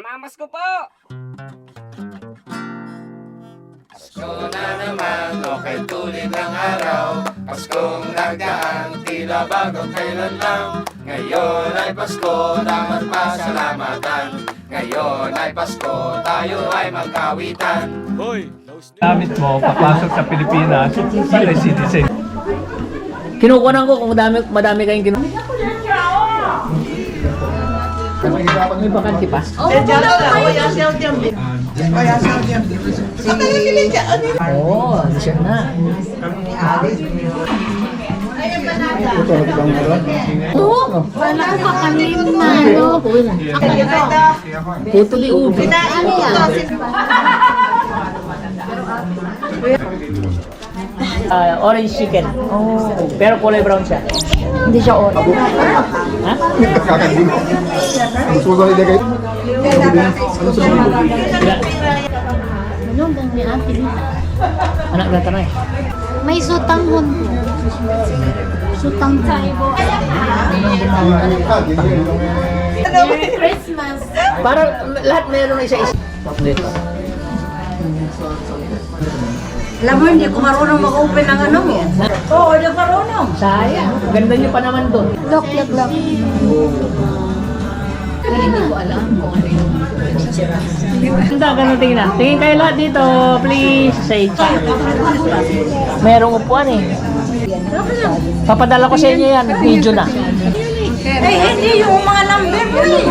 Namamas ko po! Pasko na naman, okay tulid ng araw. Paskong nagdaan, tila bagong kailan lang. Ngayon ay Pasko, dapat pasalamatan. Ngayon ay Pasko, tayo ay magkawitan. Hoy! Gamit mo, papasok sa Pilipinas, para citizen. Kinukunan ko kung madami kayong kinukunan. May bakante pa? Oo, siya na. Oo, wala pa kami na, no? Puto di ubi. Ano yan? Orange chicken. Oh, pero kulay brown siya. Hindi siya orange. Ha? Ano bang may ate dito? Anak na tanay. May sutanghon po. Sutanghon. Christmas. Para lahat meron isa-isa. Dito. Alam mo, hindi ko marunong mag-open ng ano mo. Oo, hindi ko marunong. Sayang. Ganda niyo pa naman doon. Look. Hindi ko alam kung ano yung Ganda, ganun tingin na. Tingin kayo lahat dito, please. Sage. Merong upuan eh. Papadala ko sa inyo yan. Video na. Eh, hindi yung mga number mo eh.